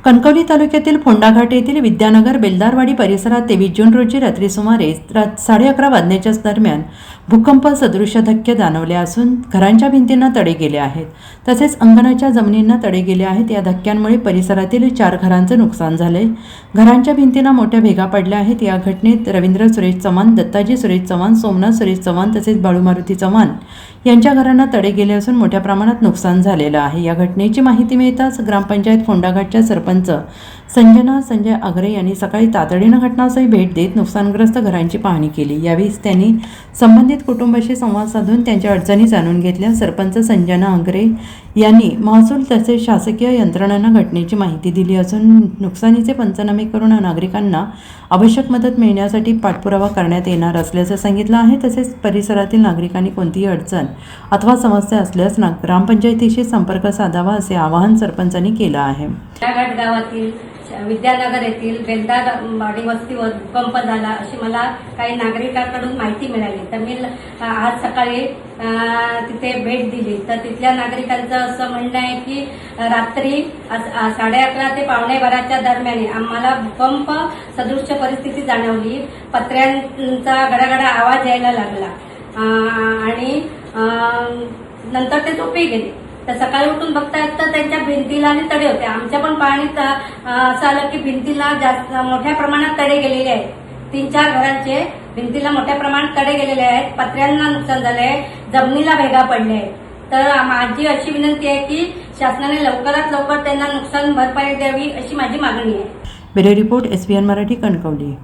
कणकवली तालुक्यातील फोंडाघाट येथील विद्यानगर बेलदारवाडी परिसरात 23 जून रोजी रात्री सुमारे 11:30 वाजण्याच्या दरम्यान भूकंप सदृश धक्के जाणवले असून घरांच्या भिंतींना तडे गेले आहेत, तसेच अंगणाच्या जमिनींना तडे गेले आहेत। या धक्क्यांमुळे परिसरातील 4 घरांचे नुकसान झाले। घरांच्या भिंतींना मोठ्या भेगा पडल्या आहेत। या घटनेत रवींद्र सुरेश चव्हाण, दत्ताजी सुरेश चव्हाण, सोमनाथ सुरेश चव्हाण तसेच बाळू मारुती चव्हाण यांच्या घरांना तडे गेले असून मोठ्या प्रमाणात नुकसान झालेलं आहे। या घटनेची माहिती मिळताच ग्रामपंचायत फोंडाघाटच्या सरपंच संजना संजय आगरे यांनी सकाळी तातडीनं घटनास्थळी भेट देत नुकसानग्रस्त घरांची पाहणी केली। यावेळी त्यांनी संबंधित कुटुंबाशी संवाद साधून त्यांच्या अडचणी जाणून घेतल्या। सरपंच संजना आगरे यांनी महसूल तसेच शासकीय यंत्रणांना घटनेची माहिती दिली असून नुकसानीचे पंचनामे करून नागरिकांना आवश्यक मदत मिळण्यासाठी पाठपुरावा करण्यात येणार असल्याचं सांगितलं आहे। तसेच परिसरातील नागरिकांनी कोणतीही अडचण अथवा समस्या असल्यास ग्रामपंचायतीशी संपर्क साधावा असे आवाहन सरपंचांनी केलं आहे। फोंडाघाट गावातील विद्यानगर येथील बेलदारवाडी वस्तीवर भूकंप झाला अशी मला काही नागरिकांकडून माहिती मिळाली। तर मी आज सकाळी तिथे भेट दिली तर तिथल्या नागरिकांचं असं म्हणणं आहे की रात्री 11:30 ते 11:15च्या दरम्यान आम्हाला भूकंप सदृश परिस्थिती जाणवली। पत्र्यांचा गडागडा आवाज यायला लागला आणि नंतर ते झोपी गेले। तर सकाळी उठून बघतायत तर त्यांच्या भिंतीला आणि तडे होते। आमच्या पण पाहणीत असं आलं की भिंतीला जास्त मोठ्या प्रमाणात तडे गेलेले आहेत। 3-4 घरांचे भिंतीला मोठ्या प्रमाणात तडे गेलेले आहेत। पत्र्यांना नुकसान झाले आहे, जमिनीला भेगा पडले आहेत। तर माझी अशी विनंती आहे की शासनाने लवकरात लवकर त्यांना नुकसान भरपाई द्यावी अशी माझी मागणी आहे। Bureau report SBN Marathi, Kankavli.